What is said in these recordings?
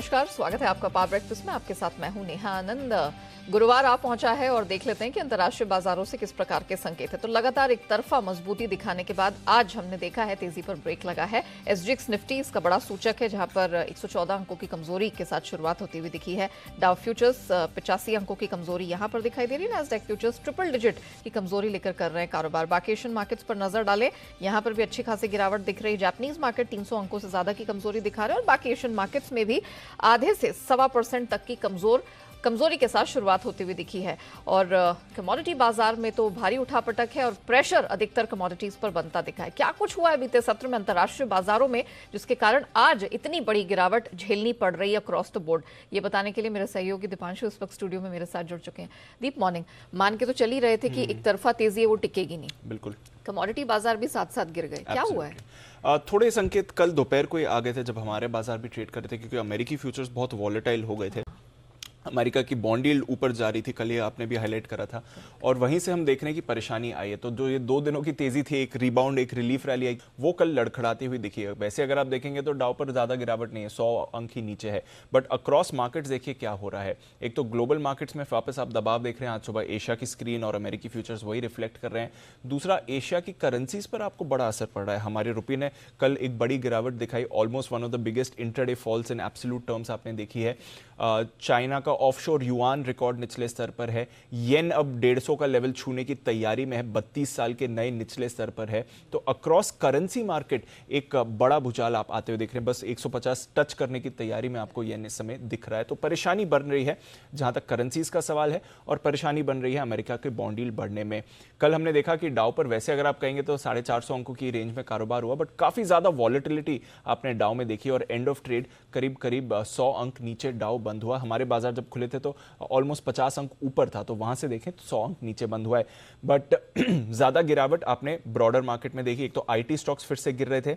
नमस्कार, स्वागत है आपका पावर ब्रेकफास्ट में। आपके साथ मैं हूं नेहा आनंद। गुरुवार आ पहुंचा है और देख लेते हैं कि अंतर्राष्ट्रीय बाजारों से किस प्रकार के संकेत है। तो लगातार एक तरफा मजबूती दिखाने के बाद आज हमने देखा है तेजी पर ब्रेक लगा है। एसजीएक्स निफ्टी इसका बड़ा सूचक है, जहां पर 114 अंकों की कमजोरी के साथ शुरुआत होती हुई दिखी है। डाउ फ्यूचर्स 85 अंकों की कमजोरी यहां पर दिखाई दे रही है। नैस्डैक फ्यूचर्स ट्रिपल डिजिट की कमजोरी लेकर कर रहे हैं कारोबार। बाकी एशियन मार्केट्स पर नजर डालें, यहां पर भी अच्छी खासी गिरावट दिख रही है। जापानीज मार्केट 300 अंकों से ज्यादा की कमजोरी दिखा रहे हैं और बाकी एशियन मार्केट्स में भी आधे से 1.25% तक की कमजोरी के साथ शुरुआत होती हुई दिखी है। और कमोडिटी बाजार में तो भारी उठापटक है और प्रेशर अधिकतर कमोडिटीज पर बनता दिखा है। क्या कुछ हुआ है बीते सत्र में अंतर्राष्ट्रीय बाजारों में जिसके कारण आज इतनी बड़ी गिरावट झेलनी पड़ रही है अक्रॉस द बोर्ड, ये बताने के लिए मेरे सहयोगी दीपांशु इस वक्त स्टूडियो में मेरे साथ जुड़ चुके हैं। दीप, मॉर्निंग। मान के तो चल ही रहे थे कि एक तरफा तेजी है वो टिकेगी नहीं, बिल्कुल कमोडिटी बाजार भी साथ साथ गिर गए। क्या हुआ है? थोड़े संकेत कल दोपहर को ही आ गए थे जब हमारे बाजार भी ट्रेड कर रहे थे, क्योंकि अमेरिकी फ्यूचर्स बहुत वॉलेटाइल हो गए थे। अमेरिका की बॉन्ड यील्ड ऊपर जा रही थी, कल ये आपने भी हाईलाइट करा था, और वहीं से हम देख रहे हैं कि परेशानी आई है। तो जो ये 2 दिनों की तेजी थी, एक रिबाउंड एक रिलीफ रैली आई, वो कल लड़खड़ाती हुई दिखी है। वैसे अगर आप देखेंगे तो डाउ पर ज्यादा गिरावट नहीं है, 100 अंक ही नीचे है, बट अक्रॉस मार्केट्स देखिए क्या हो रहा है। एक तो ग्लोबल मार्केट्स में वापस आप दबाव देख रहे हैं। आज सुबह एशिया की स्क्रीन और अमेरिकी फ्यूचर्स वही रिफ्लेक्ट कर रहे हैं। दूसरा, एशिया की करेंसीज पर आपको बड़ा असर पड़ रहा है। हमारे रुपये ने कल एक बड़ी गिरावट दिखाई, almost one of the biggest intraday falls in absolute terms आपने देखी है। चाइना का ऑफशोर युआन रिकॉर्ड निचले स्तर पर है। येन अब 150 का लेवल छूने की तैयारी में है, 32 साल के नए निचले स्तर पर है। तो अक्रॉस करेंसी मार्केट एक बड़ा भूचाल आप आते हुए देख रहे हैं। बस 150 टच करने की तैयारी में आपको येन इस समय दिख रहा है। तो परेशानी बन रही है जहां तक करेंसीज का सवाल है, और परेशानी बन रही है अमेरिका के बॉन्ड यील्ड बढ़ने में। कल हमने देखा कि डाउ पर वैसे अगर आप कहेंगे तो 450 अंकों की रेंज में कारोबार हुआ, बट काफी ज्यादा वॉलेटिलिटी आपने डाउ में देखी, और एंड ऑफ ट्रेड करीब करीब 100 अंक नीचे डाउ बंद हुआ। हमारे बाजार जब खुले थे तो ऑलमोस्ट 50 अंक ऊपर था, तो वहां से देखें तो 100 अंक नीचे बंद हुआ है। बट ज्यादा गिरावट आपने ब्रॉडर मार्केट में देखी। एक तो आईटी स्टॉक्स फिर से गिर रहे थे,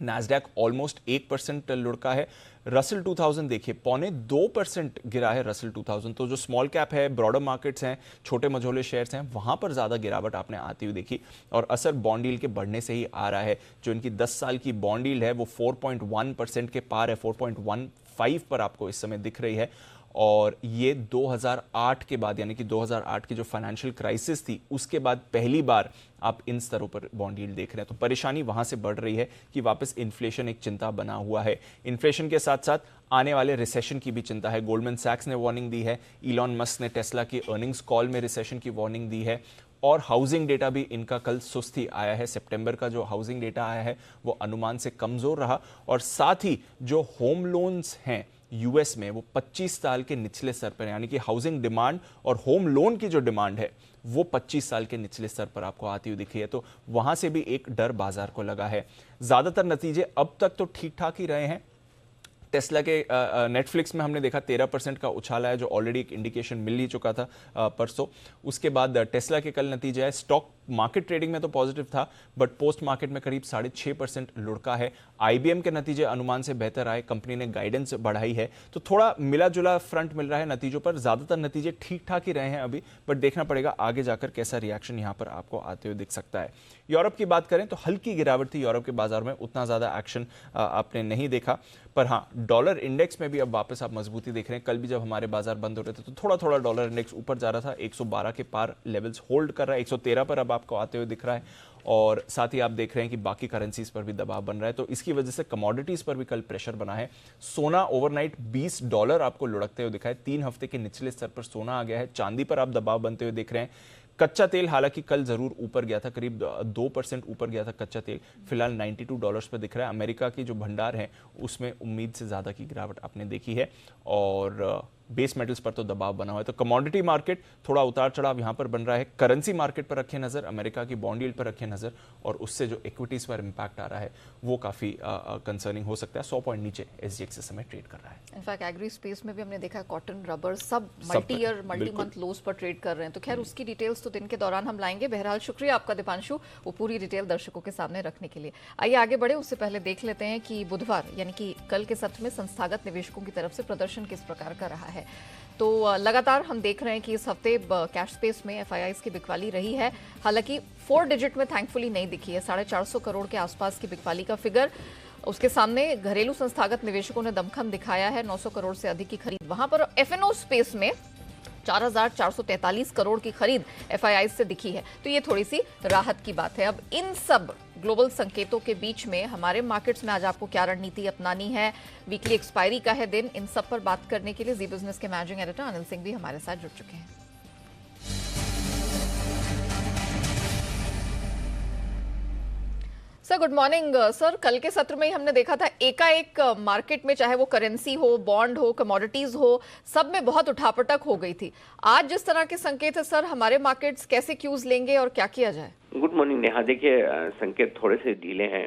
नैस्डैक ऑलमोस्ट 1% लुढ़का है। रसल 2000 देखिए 0.25% गिरा है रसल 2000। तो जो स्मॉल कैप है, ब्रॉडर मार्केट्स हैं, छोटे मझोले शेयर्स हैं, वहां पर ज्यादा गिरावट आपने आती हुई देखी, और असर बॉन्ड यील्ड के बढ़ने से ही आ रहा है। जो इनकी 10 साल की बॉन्ड यील्ड है वो 4.1% के पार है, 4.15 पर आपको इस समय दिख रही है। और ये 2008 के बाद, यानी कि 2008 की जो फाइनेंशियल क्राइसिस थी उसके बाद पहली बार आप इन स्तरों पर बॉन्ड यील्ड देख रहे हैं। तो परेशानी वहां से बढ़ रही है कि वापस इन्फ्लेशन एक चिंता बना हुआ है। इन्फ्लेशन के साथ साथ आने वाले रिसेशन की भी चिंता है। गोल्डमैन सैक्स ने वार्निंग दी है, इलॉन मस्क ने टेस्ला की अर्निंग्स कॉल में रिसेशन की वार्निंग दी है, और हाउसिंग डेटा भी इनका कल सुस्ती आया है। सितंबर का जो हाउसिंग डेटा आया है वो अनुमान से कमजोर रहा, और साथ ही जो होम लोन्स हैं यूएस में वो 25 साल के निचले स्तर पर, यानी कि हाउसिंग डिमांड और होम लोन की जो डिमांड है वो 25 साल के निचले स्तर पर आपको आती हुई दिखी है। तो वहां से भी एक डर बाजार को लगा है। ज्यादातर नतीजे अब तक तो ठीक ठाक ही रहे हैं। टेस्ला के नेटफ्लिक्स में हमने देखा 13% का उछाल है, जो ऑलरेडी एक इंडिकेशन मिल ही चुका था परसों। उसके बाद टेस्ला के कल नतीजे है। स्टॉक मार्केट ट्रेडिंग में तो पॉजिटिव था, बट पोस्ट मार्केट में करीब 6.5% लुढ़का है। आईबीएम के नतीजे अनुमान से बेहतर आए, कंपनी ने गाइडेंस बढ़ाई है। तो थोड़ा मिला जुला फ्रंट मिल रहा है नतीजों पर। ज्यादातर नतीजे ठीक ठाक ही रहे हैं अभी, बट देखना पड़ेगा आगे जाकर कैसा रिएक्शन यहां पर आपको आते हुए दिख सकता है। यूरोप की बात करें तो हल्की गिरावट थी यूरोप के बाजार में, उतना ज्यादा एक्शन आपने नहीं देखा। पर हाँ, डॉलर इंडेक्स में भी अब वापस आप मजबूती देख रहे हैं। कल भी जब हमारे बाजार बंद हो रहे थे तो थोड़ा थोड़ा डॉलर इंडेक्स ऊपर जा रहा था, 112 के पार लेवल्स होल्ड कर रहा है, 113 पर अब आपको आते हुए दिख रहा है। और साथ ही आप देख रहे हैं कि बाकी करेंसीज पर भी दबाव बन रहा है। तो इसकी वजह से कमोडिटीज पर भी कल प्रेशर बना है। सोना ओवरनाइट $20 आपको लुढ़कते हुए दिखा है, 3 हफ्ते के निचले स्तर पर सोना आ गया है। चांदी पर आप दबाव बनते हुए देख रहे हैं। कच्चा तेल हालांकि कल जरूर ऊपर गया था, करीब 2% ऊपर गया था कच्चा तेल, फिलहाल $92 पर दिख रहा है। अमेरिका की जो भंडार है उसमें उम्मीद से ज्यादा की गिरावट आपने देखी है, और बेस मेटल्स पर तो दबाव बना हुआ है। तो कमोडिटी मार्केट थोड़ा उतार चढ़ाव यहां पर बन रहा है। करेंसी मार्केट पर रखें नजर, अमेरिका की बॉन्ड यील्ड पर रखें नजर, और उससे जो इक्विटीज पर इंपैक्ट आ रहा है वो काफी कंसर्निंग हो सकता है। 100 पॉइंट नीचे एसजीएक्स इस समय ट्रेड कर रहा है। इनफैक्ट एग्री स्पेस में भी हमने देखा कॉटन, रबर सब मल्टी ईयर मल्टी मंथ लोज पर ट्रेड कर रहे हैं। तो खैर उसकी डिटेल्स तो दिन के दौरान हम लाएंगे। बहरहाल शुक्रिया आपका दीपांशु, वो पूरी डिटेल दर्शकों के सामने रखने के लिए। आइए आगे बढ़े, उससे पहले देख लेते हैं कि बुधवार यानी कि कल के सत्र में संस्थागत निवेशकों की तरफ से प्रदर्शन किस प्रकार का रहा है। तो लगातार हम देख रहे हैं कि इस हफ्ते कैश स्पेस में एफआईआईज की बिकवाली रही है। हालांकि 4 डिजिट में थैंकफुली नहीं दिखी है, 450 करोड़ के आसपास की बिकवाली का फिगर उसके सामने घरेलू संस्थागत निवेशकों ने दमखम दिखाया है, 900 करोड़ से अधिक की खरीद वहां पर। एफएनओ स्पेस में 4,443 करोड़ की खरीद एफआईआई से दिखी है, तो ये थोड़ी सी राहत की बात है। अब इन सब ग्लोबल संकेतों के बीच में हमारे मार्केट्स में आज आपको क्या रणनीति अपनानी है, वीकली एक्सपायरी का है दिन, इन सब पर बात करने के लिए जी बिजनेस के मैनेजिंग एडिटर अनिल सिंह भी हमारे साथ जुड़ चुके हैं। Sir good morning. सर कल के सत्र में ही हमने देखा था एकाएक मार्केट में, चाहे वो करेंसी हो, बॉन्ड हो, कमोडिटीज हो, सब में बहुत उठापटक हो गई थी। आज जिस तरह के संकेत है सर, हमारे मार्केट्स कैसे क्यूज लेंगे और क्या किया जाए? Good morning Neha. देखिए, संकेत थोड़े से ढीले हैं।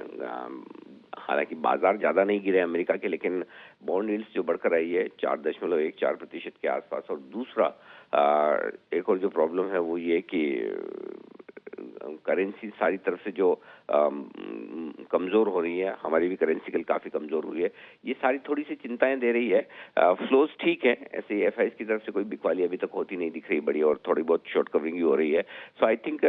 हालांकि बाजार ज्यादा नहीं गिरे अमेरिका के, लेकिन बॉन्ड यील्ड्स जो बढ़कर आई है 4.14% के आसपास। और दूसरा एक और जो प्रॉब्लम है वो ये कि करेंसी सारी तरफ से जो कमजोर हो रही है, हमारी भी करेंसी कल काफी कमजोर हुई है, ये सारी थोड़ी सी चिंताएं दे रही है। फ्लोज ठीक है, ऐसे एफआईएस की तरफ से कोई बिकवाली अभी तक होती नहीं दिख रही बड़ी, और थोड़ी बहुत शॉर्ट कवरिंग भी हो रही है। सो आई थिंक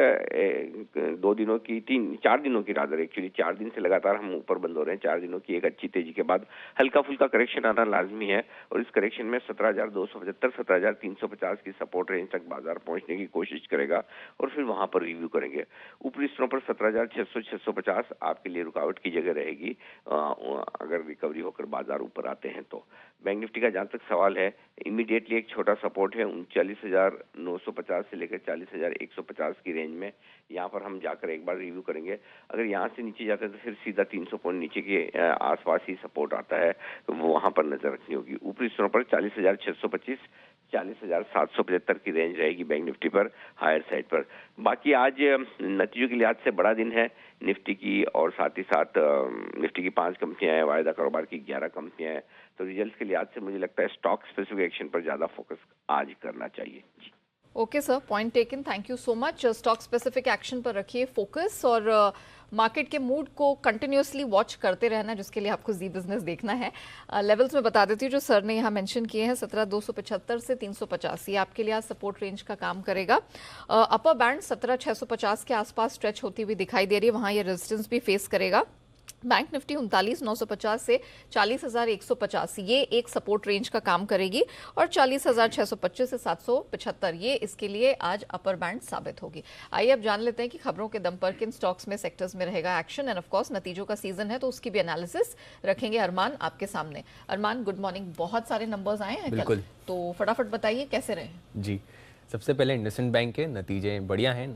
2 दिनों की 4 दिनों की रादर एक्चुअली 4 दिन से लगातार हम ऊपर बंद हो रहे हैं। 4 दिनों की एक अच्छी तेजी के बाद हल्का फुल्का करेक्शन आना लाजमी है, और इस करेक्शन में 17,275 17,350 की सपोर्ट रेंज तक बाजार पहुंचने की कोशिश करेगा, और फिर वहां पर रिव्यू करेंगे। ऊपरी स्तरों पर 17,600-650 आपके लिए रुकावट की जगह रहेगी अगर रिकवरी होकर बाजार ऊपर आते हैं तो। बैंक निफ्टी का जहां तक सवाल है, इमीडिएटली एक छोटा सपोर्ट है 39,950 से लेकर 40,150 की रेंज में। यहाँ पर हम जाकर एक बार रिव्यू करेंगे। अगर यहाँ से नीचे जाते हैं तो फिर सीधा 300 पॉइंट नीचे के आसपास ही सपोर्ट आता है, तो वहां पर नजर रखनी होगी। ऊपरी स्तरों पर 40,625 40,775 की रेंज रहेगी बैंक निफ्टी पर, हायर साइड पर। बाकी आज नतीजों के लिहाज से बड़ा दिन है निफ्टी की, और साथ ही साथ निफ्टी की 5 कंपनियां हैं, वायदा कारोबार की 11 कंपनियां हैं। तो रिजल्ट्स के लिहाज से मुझे लगता है स्टॉक स्पेसिफिक एक्शन पर ज्यादा फोकस आज करना चाहिए। जी okay sir, point taken, thank you so much. Stock specific action पर रखिए फोकस, और मार्केट के मूड को कंटिन्यूसली वॉच करते रहना, जिसके लिए आपको जी बिजनेस देखना है। लेवल्स में बता देती हूँ जो सर ने यहाँ मेंशन किए हैं, 17,275 से 350, ये आपके लिए आज सपोर्ट रेंज का काम करेगा। अपर बैंड 17,650 के आसपास स्ट्रेच होती हुई दिखाई दे रही है, वहाँ ये रेजिस्टेंस भी फेस करेगा। बैंक निफ्टी 39,950 से 40,150 ये एक सपोर्ट रेंज का काम करेगी, और 40,625 से 775 ये इसके लिए आज अपर बैंड साबित होगी। आइए अब जान लेते हैं कि खबरों के दम पर किन स्टॉक्स में, सेक्टर्स में रहेगा एक्शन, एंड ऑफ कोर्स नतीजों का सीजन है तो उसकी भी एनालिसिस रखेंगे। अरमान आपके सामने। अरमान गुड मॉर्निंग। बहुत सारे नंबर्स आए हैं कल, तो फटाफट बताइए कैसे रहे? जी, सबसे पहले इंडसइंड बैंक के नतीजे बढ़िया हैं,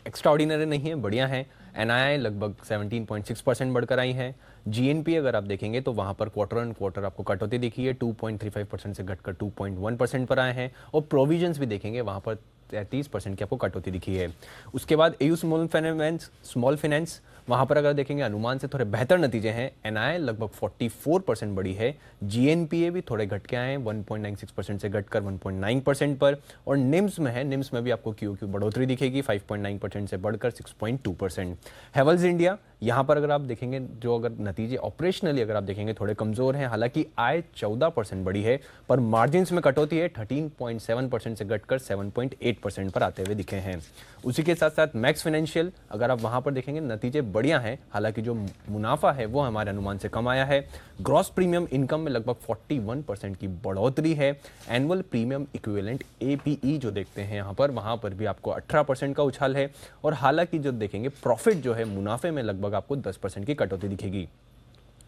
एक्स्ट्राऑर्डिनरी नहीं है, बढ़िया हैं। एनआईआई लगभग 17.6% बढ़कर आई है। जीएनपी अगर आप देखेंगे तो वहाँ पर क्वार्टर ऑन क्वार्टर आपको कटौती दिखी है, 2.35% से घटकर 2.1% पर आए हैं। और प्रोविजंस भी देखेंगे वहाँ पर 33% की आपको कटौती दिखी है। उसके बाद एयू स्मॉल फाइनेंस वहाँ पर अगर देखेंगे अनुमान से थोड़े बेहतर नतीजे हैं। एनआईआई लगभग 44% बढ़ी है। जीएनपीए भी थोड़े घट के आए हैं, 1.96% से घटकर 1.9% पर। और निम्स में है, निम्स में भी आपको क्यू बढ़ोतरी दिखेगी, 5.9% से बढ़कर 6.2%। हेवल्स इंडिया यहाँ पर अगर आप देखेंगे, जो अगर नतीजे ऑपरेशनली अगर आप देखेंगे थोड़े कमजोर हैं, हालांकि आय 14% बढ़ी है, पर मार्जिन्स में कटौती है, 13.7% से घटकर 7.8% पर आते हुए दिखे हैं। उसी के साथ साथ मैक्स फाइनेंशियल अगर आप वहां पर देखेंगे नतीजे बढ़िया हैं, हालांकि जो मुनाफा है वो हमारे अनुमान से कम आया है। ग्रॉस प्रीमियम इनकम में लगभग 41% की बढ़ोतरी है। एनुअल प्रीमियम इक्विवेलेंट एपीई जो देखते हैं यहाँ पर, वहां पर भी आपको 18% का उछाल है। और हालांकि जो देखेंगे प्रॉफिट जो है मुनाफे में लगभग आपको 10% की कटौती दिखेगी।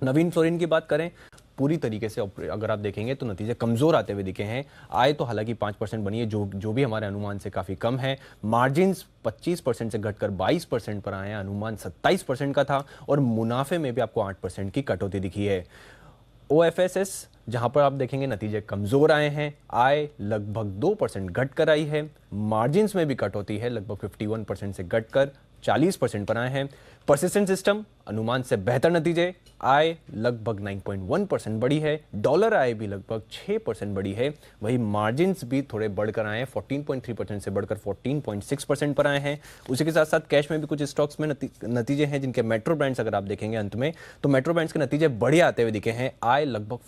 नवीन फ्लोरिन की बात करें, पूरी तरीके से अगर आप देखेंगे तो नतीजे कमजोर आते हुए दिखे हैं। आय तो हालांकि 5% बनी है, जो भी हमारे अनुमान से काफी कम है। मार्जिन्स 25% से घटकर 22% पर आए हैं, अनुमान 27% का था। और मुनाफे में भी आपको 8% की कटौती दिखी है। ओएफएसएस जहां पर आप देखेंगे नतीजे कमजोर आए हैं, आय लगभग 2% घट कर आई है। मार्जिन्स में भी कटौती है, लगभग 51% से घटकर 40% पर आए हैं। परसिस्टेंट सिस्टम अनुमान से बेहतर नतीजे, आय लगभग 9.1% बढ़ी है। डॉलर आय भी लगभग 6% बढ़ी है। वही मार्जिन्स भी थोड़े बढ़कर आए हैं, 14.3% से बढ़कर 14.6% पर आए हैं। उसी के साथ साथ कैश में भी कुछ स्टॉक्स में नतीजे हैं जिनके मेट्रो ब्रांड्स अगर आप देखेंगे अंत में, तो मेट्रो ब्रांड्स के नतीजे बढ़िया आते हुए दिखे हैं। आय लगभग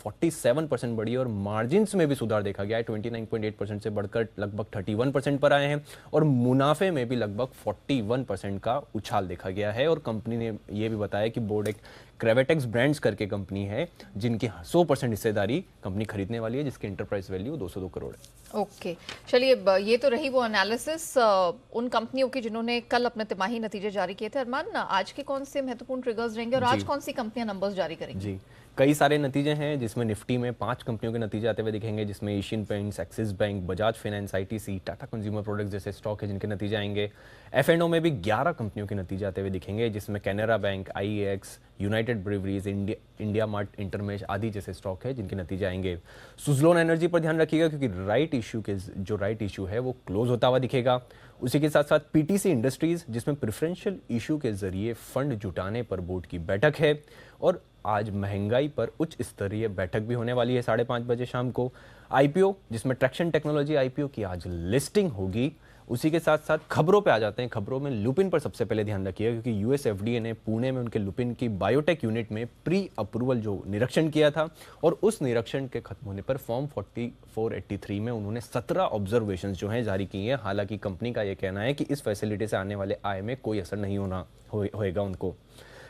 7% बढ़ी है और मार्जिन्स में भी सुधार देखा गया है। 29.8% से बढ़कर लगभग 31% पर आए हैं और मुनाफे में भी लगभग 41% का उछाल देखा गया है। और कंपनी ने यह भी बताया कि बोर्ड एक क्रेवेटेक्स ब्रांड्स करके कंपनी है जिनकी 100% हिस्सेदारी कंपनी खरीदने वाली है, जिसकी एंटरप्राइज वैल्यू 202 करोड़ है। ओके, चलिए ये तो रही वो एनालिसिस उन कंपनियों की जिन्होंने कल अपने तिमाही नतीजे जारी किए थे। अरमान, आज के कौन से महत्वपूर्ण ट्रिगर्स रहेंगे और आज कौन सी कंपनियां नंबर्स जारी करेंगी? जी, कई सारे नतीजे हैं जिसमें निफ्टी में 5 कंपनियों के नतीजे आते हुए दिखेंगे, जिसमें Asian paints, axis bank, Bajaj finance, ITC, Tata consumer products जैसे स्टॉक है जिनके नतीजे आएंगे। एफ&ओ में भी 11 कंपनियों के नतीजे आते हुए दिखेंगे, जिसमें Canara bank, IEX, united breweries, IndiaMART, Intermesh आदि जैसे स्टॉक है जिनके नतीजे आएंगे। सुजलोन एनर्जी पर ध्यान रखिएगा क्योंकि राइट इशू है वो क्लोज होता हुआ दिखेगा। उसी के साथ साथ पीटीसी इंडस्ट्रीज जिसमें प्रेफरेंशियल इशू के जरिए फंड जुटाने पर बोर्ड की बैठक है। और आज महंगाई पर उच्च स्तरीय बैठक भी होने वाली है 5:30 बजे शाम को। आईपीओ जिसमें ट्रैक्शन टेक्नोलॉजी आईपीओ की आज लिस्टिंग होगी। उसी के साथ साथ खबरों पे आ जाते हैं। खबरों में लुपिन पर सबसे पहले ध्यान रखिएगा क्योंकि यूएस एफडीए ने पुणे में उनके लुपिन की बायोटेक यूनिट में प्री अप्रूवल जो निरीक्षण किया था और उस निरीक्षण के खत्म होने पर फॉर्म 4483 में उन्होंने 17 ऑब्जर्वेशंस जो हैं जारी की हैं। हालांकि कंपनी का यह कहना है कि इस फैसिलिटी से आने वाले आय में कोई असर नहीं होएगा उनको।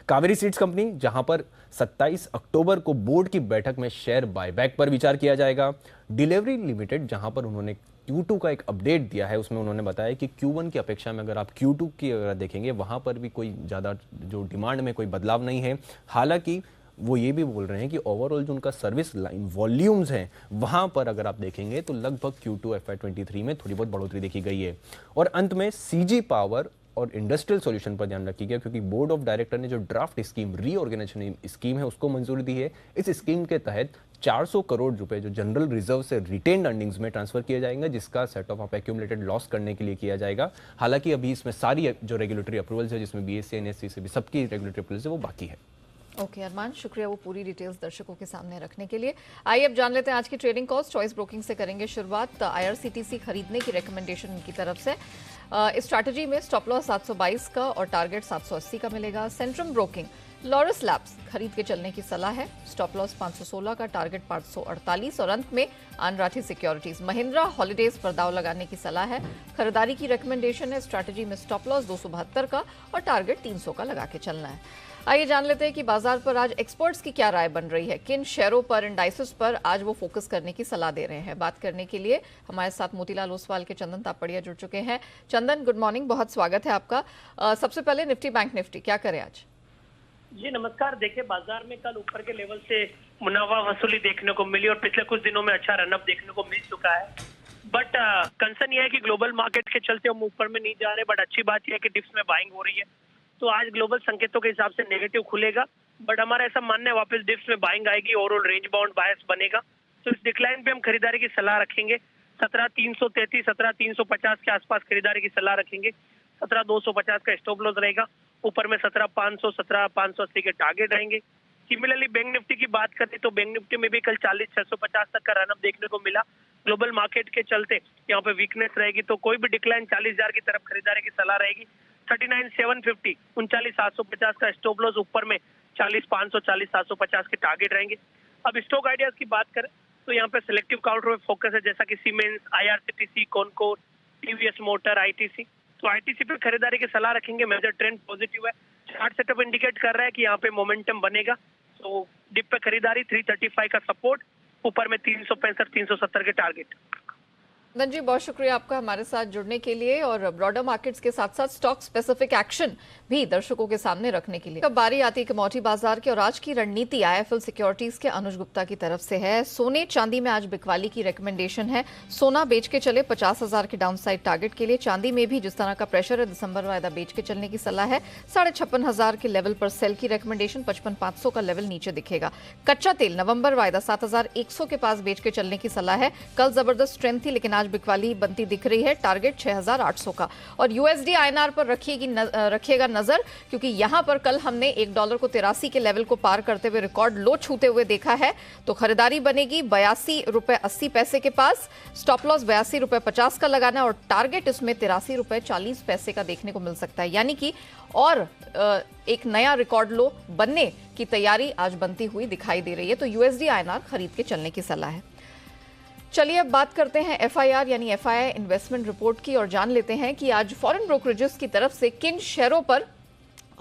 कावेरी सीड्स कंपनी जहां पर 27 अक्टूबर को बोर्ड की बैठक में शेयर बायबैक पर विचार किया जाएगा। डिलीवरी लिमिटेड जहां पर उन्होंने Q2 का एक अपडेट दिया है, उसमें उन्होंने बताया कि Q1 की अपेक्षा में अगर आप Q2 की अगर देखेंगे वहां पर भी कोई ज़्यादा जो डिमांड में कोई बदलाव नहीं है। हालांकि वो ये भी बोल रहे हैं कि ओवरऑल जो उनका सर्विस लाइन वॉल्यूम्स हैं वहां पर अगर आप देखेंगे तो लगभग Q2 FY23 में थोड़ी बहुत बढ़ोतरी देखी गई है। और अंत में सीजी पावर और इंडस्ट्रियल सॉल्यूशन पर ध्यान रखिएगा क्योंकि बोर्ड ऑफ डायरेक्टर ने जो ड्राफ्ट स्कीम रीऑर्गेनाइजेशन स्कीम है उसको मंजूरी दी है। इस स्कीम के तहत 400 करोड़ रुपए जो जनरल रिजर्व से रिटेन्ड अर्निंग्स में ट्रांसफर किया जाएगा, जिसका सेट ऑफ एक्यूमुलेटेड लॉस करने के लिए किया जाएगा। हालांकि अभी इसमें सारी जो रेगुलेटरी अप्रूवल्स है जिसमें बीएससी एनएससी से भी सबकी रेगुलेटरी अप्रूवल्स है वो बाकी है। ओके अरमान, शुक्रिया वो पूरी डिटेल्स दर्शकों के सामने रखने के लिए। आइए अब जान लेते हैं आज की ट्रेडिंग कॉल्स। चॉइस ब्रोकिंग से करेंगे शुरुआत। आईआरसीटीसी खरीदने की रिकमेंडेशन उनकी तरफ से। इस स्ट्रैटेजी में स्टॉप लॉस 722 का और टारगेट 780 का मिलेगा। सेंट्रम ब्रोकिंग लॉरस लैब्स खरीद के चलने की सलाह है। स्टॉप लॉस 516 का, टारगेट 548। और अंत में अनराठी सिक्योरिटीज महिंद्रा हॉलीडेज पर दाव लगाने की सलाह है। खरीदारी की रिकमेंडेशन है। स्ट्रैटेजी में स्टॉप लॉस 272 का और टारगेट 300 का लगा के चलना है। आइए जान लेते हैं कि बाजार पर आज एक्सपर्ट्स की क्या राय बन रही है, किन शेयरों पर, इंडाइसेस पर आज वो फोकस करने की सलाह दे रहे हैं। बात करने के लिए हमारे साथ मोतीलाल ओसवाल के चंदन तापड़िया जुड़ चुके हैं। चंदन, गुड मॉर्निंग, बहुत स्वागत है आपका। सबसे पहले निफ्टी बैंक निफ्टी क्या करें आज? जी नमस्कार। देखिए, बाजार में कल ऊपर के लेवल से मुनाफा वसूली देखने को मिली और पिछले कुछ दिनों में अच्छा रनअप देखने को मिल चुका है। बट कंसर्न यह है कि ग्लोबल मार्केट के चलते हम ऊपर में नहीं जा रहे। बट अच्छी बात यह है कि डिप्स में बाइंग हो रही है, तो आज ग्लोबल संकेतों के हिसाब से नेगेटिव खुलेगा। बट हमारा ऐसा मानना है वापस डिप्स में बाइंग आएगी, ओवरऑल रेंज बाउंड बायस बनेगा। तो इस डिक्लाइन पे हम खरीदारी की सलाह रखेंगे। 17,333, 17,350 के आसपास खरीदारी की सलाह रखेंगे। 17,250 का स्टॉप लॉस रहेगा। ऊपर में 17,500, 17,580 के टारगेट रहेंगे। सिमिलरली बैंक निफ्टी की बात करें तो बैंक निफ्टी में भी कल 40,650 तक का रनअप देखने को मिला। ग्लोबल मार्केट के चलते यहाँ पे वीकनेस रहेगी, तो कोई भी डिक्लाइन 40,000 की तरफ खरीदारी की सलाह रहेगी। 39,750, 39,750 का स्टॉप लॉस। ऊपर में 40,500, 40,750 के टारगेट रहेंगे। अब स्टॉक आइडियाज की बात करें तो यहाँ पे सिलेक्टिव काउंटर में फोकस है, जैसा कि siemens, IRCTC, Concor, TVS motor, ITC. तो आईटीसी पे खरीदारी की सलाह रखेंगे। मेजर ट्रेंड पॉजिटिव है। चार्ट सेटअप इंडिकेट कर रहा है कि यहाँ पे मोमेंटम बनेगा। तो डिप पे खरीदारी, 335 का सपोर्ट, ऊपर में 365, 370 के टारगेट। चंदन जी, बहुत शुक्रिया आपका हमारे साथ जुड़ने के लिए और ब्रॉडर मार्केट्स के साथ साथ स्टॉक स्पेसिफिक एक्शन भी दर्शकों के सामने रखने के लिए। कब बारी आती है कमोडिटी बाजार की और आज की रणनीति आईएफएल सिक्योरिटीज के अनुज गुप्ता की तरफ से है। सोने चांदी में आज बिकवाली की रिकमेंडेशन है। सोना बेच के चले 50,000 के डाउनसाइड टारगेट के लिए। चांदी में भी जिस तरह का प्रेशर है, दिसंबर वायदा बेच के चलने की सलाह है। 56,500 के लेवल पर सेल की रिकमेंडेशन, 55,500 का लेवल नीचे दिखेगा। कच्चा तेल नवंबर वायदा 7,100 के पास बेच के चलने की सलाह है। कल जबरदस्त स्ट्रेंथ थी लेकिन आज बिकवाली बनती दिख रही है, टारगेट 6,800 का। और यूएसडी आईएनआर पर रखिएगा नजर, क्योंकि यहां पर कल हमने $1 को 83 के लेवल को पार करते हुए रिकॉर्ड लो छूते हुए देखा है। तो खरीदारी बनेगी ₹82.80 के पास, स्टॉप लॉस ₹82.50 का लगाना और टारगेट इसमें ₹83.40 का देखने को मिल सकता है। यानी कि और एक नया रिकॉर्ड लो बनने की तैयारी आज बनती हुई दिखाई दे रही है। तो यूएसडी आईएनआर खरीद के चलने की सलाह है। चलिए अब बात करते हैं एफआईआर यानी एफआईआई इन्वेस्टमेंट रिपोर्ट की और जान लेते हैं कि आज फॉरेन ब्रोकरेजेस की तरफ से किन शेयरों पर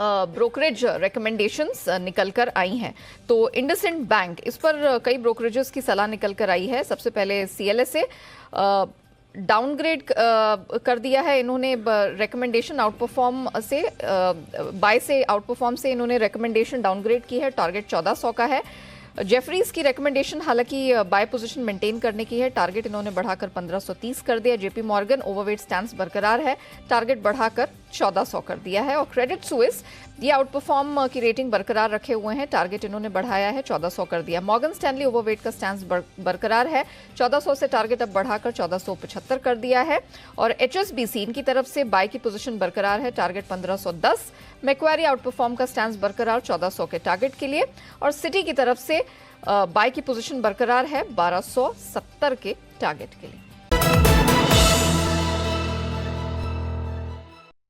ब्रोकरेज रिकमेंडेशंस निकल कर आई हैं। तो इंडसइंड बैंक, इस पर कई ब्रोकरेजेस की सलाह निकल कर आई है। सबसे पहले सीएलएसए डाउनग्रेड कर दिया है इन्होंने, रिकमेंडेशन आउटपरफॉर्म से बाय से आउटपरफॉर्म से इन्होंने रिकमेंडेशन डाउनग्रेड की है, टारगेट 1400 का है। जेफरीज की रिकमेंडेशन हालांकि बाय पोजीशन मेंटेन करने की है, टारगेट इन्होंने बढ़ाकर 1530 कर दिया। जेपी मॉर्गन ओवरवेट स्टैंस बरकरार है, टारगेट बढ़ाकर 1400 कर दिया है। और क्रेडिट स्विस ये आउटपरफॉर्म की रेटिंग बरकरार रखे हुए हैं, टारगेट इन्होंने बढ़ाया है, 1400 कर दिया। मॉर्गन स्टैनली ओवरवेट का स्टैंस बरकरार है, 1400 से टारगेट अब बढ़ाकर 1475 कर दिया है। और एचएसबीसी इनकी तरफ से बाय की पोजीशन बरकरार है, टारगेट 1510। मैक्वारी आउटपरफॉर्म का स्टैंस बरकरार 1400 के टारगेट के लिए। और सिटी की तरफ से बाय की पोजीशन बरकरार है 1270 के टारगेट के लिए।